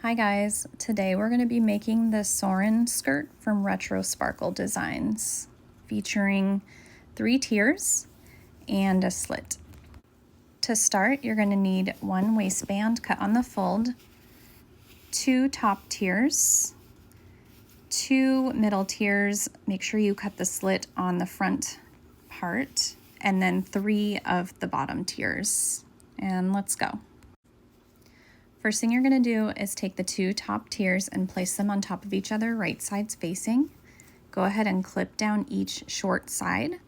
Hi guys, today we're going to be making the Soren skirt from Retro Sparkle Designs, featuring 3 tiers and a slit. To start, you're going to need 1 waistband cut on the fold, 2 top tiers, 2 middle tiers, make sure you cut the slit on the front part, and then 3 of the bottom tiers. And let's go. First thing you're going to do is take the 2 top tiers and place them on top of each other, right sides facing. Go ahead and clip down each short side,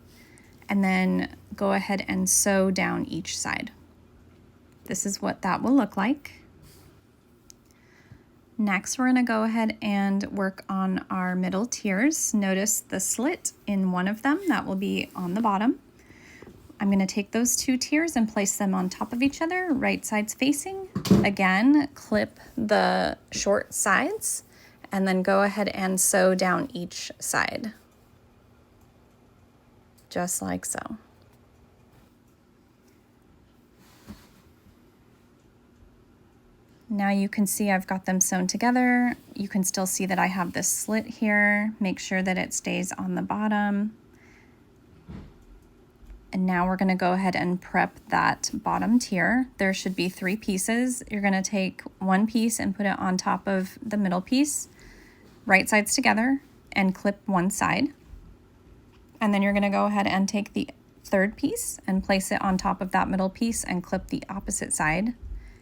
and then go ahead and sew down each side. This is what that will look like. Next, we're going to go ahead and work on our middle tiers. Notice the slit in one of them, that will be on the bottom. I'm going to take those 2 tiers and place them on top of each other, right sides facing. Again, clip the short sides and then go ahead and sew down each side, just like so. Now you can see I've got them sewn together. You can still see that I have this slit here. Make sure that it stays on the bottom. And now we're going to go ahead and prep that bottom tier. There should be 3 pieces. You're going to take 1 piece and put it on top of the middle piece, right sides together, and clip one side. And then you're going to go ahead and take the 3rd piece and place it on top of that middle piece and clip the opposite side.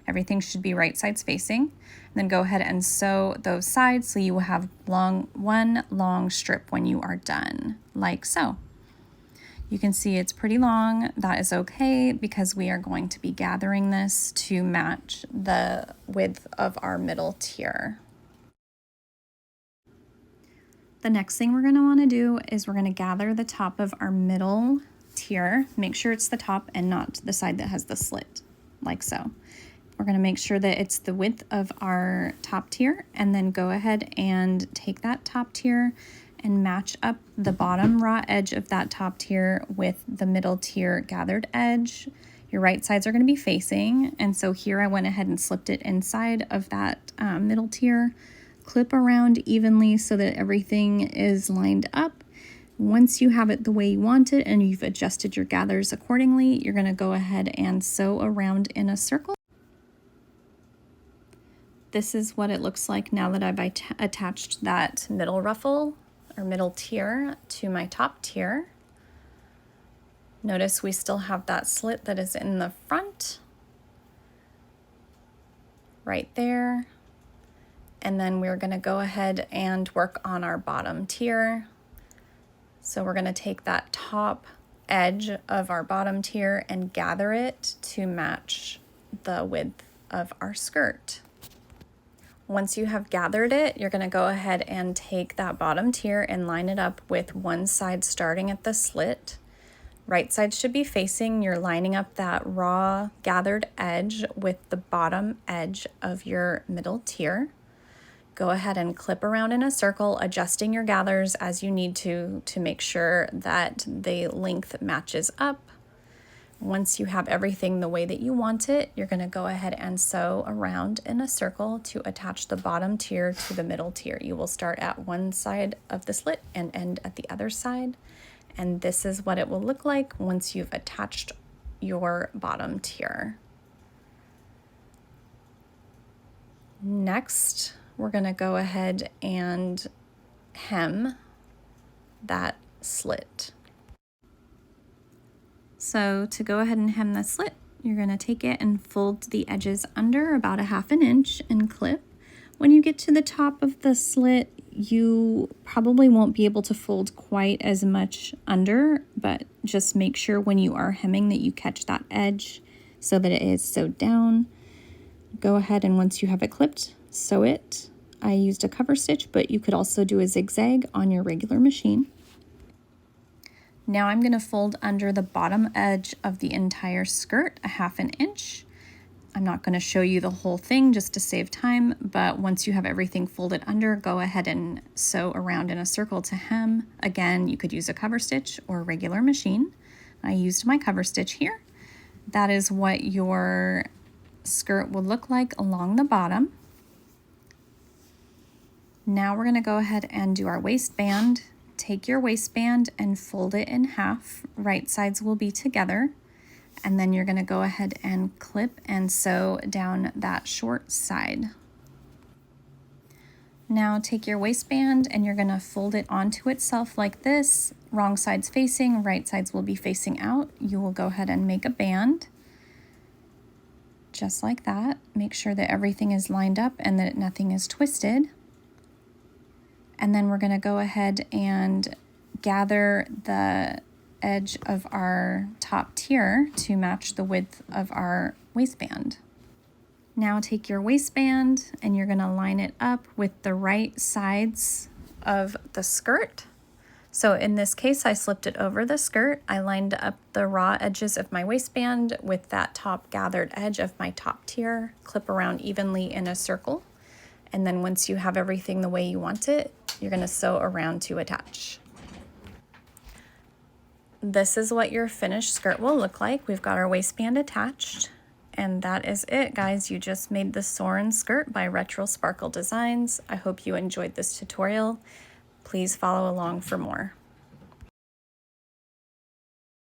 Everything should be right sides facing. And then go ahead and sew those sides so you will have one long strip when you are done, like so. You can see it's pretty long. That is okay because we are going to be gathering this to match the width of our middle tier. The next thing we're going to want to do is we're going to gather the top of our middle tier. Make sure it's the top and not the side that has the slit, like so. We're going to make sure that it's the width of our top tier, and then go ahead and take that top tier and match up the bottom raw edge of that top tier with the middle tier gathered edge. Your right sides are going to be facing, and so here I went ahead and slipped it inside of that middle tier. Clip around evenly so that everything is lined up. Once you have it the way you want it and you've adjusted your gathers accordingly, you're going to go ahead and sew around in a circle. This is what it looks like now that I've attached that middle ruffle or middle tier to my top tier. Notice we still have that slit that is in the front, right there. And then we're going to go ahead and work on our bottom tier. So we're going to take that top edge of our bottom tier and gather it to match the width of our skirt. Once you have gathered it, you're going to go ahead and take that bottom tier and line it up with one side starting at the slit. Right side should be facing. You're lining up that raw gathered edge with the bottom edge of your middle tier. Go ahead and clip around in a circle, adjusting your gathers as you need to make sure that the length matches up. Once you have everything the way that you want it, you're going to go ahead and sew around in a circle to attach the bottom tier to the middle tier. You will start at one side of the slit and end at the other side. And this is what it will look like once you've attached your bottom tier. Next, we're going to go ahead and hem that slit. So to go ahead and hem the slit, you're going to take it and fold the edges under about 1/2 inch and clip. When you get to the top of the slit, you probably won't be able to fold quite as much under, but just make sure when you are hemming that you catch that edge so that it is sewed down. Go ahead and once you have it clipped, sew it. I used a cover stitch, but you could also do a zigzag on your regular machine. Now I'm going to fold under the bottom edge of the entire skirt 1/2 inch. I'm not going to show you the whole thing just to save time, but once you have everything folded under, go ahead and sew around in a circle to hem. Again, you could use a cover stitch or a regular machine. I used my cover stitch here. That is what your skirt will look like along the bottom. Now we're gonna go ahead and do our waistband. Take your waistband and fold it in half. Right sides will be together. And then you're gonna go ahead and clip and sew down that short side. Now take your waistband and you're gonna fold it onto itself like this. Wrong sides facing, right sides will be facing out. You will go ahead and make a band, just like that. Make sure that everything is lined up and that nothing is twisted. And then we're gonna go ahead and gather the edge of our top tier to match the width of our waistband. Now take your waistband and you're gonna line it up with the right sides of the skirt. So in this case, I slipped it over the skirt. I lined up the raw edges of my waistband with that top gathered edge of my top tier, clip around evenly in a circle. And then once you have everything the way you want it, you're gonna sew around to attach. This is what your finished skirt will look like. We've got our waistband attached. And that is it, guys. You just made the Soren skirt by Retro Sparkle Designs. I hope you enjoyed this tutorial. Please follow along for more.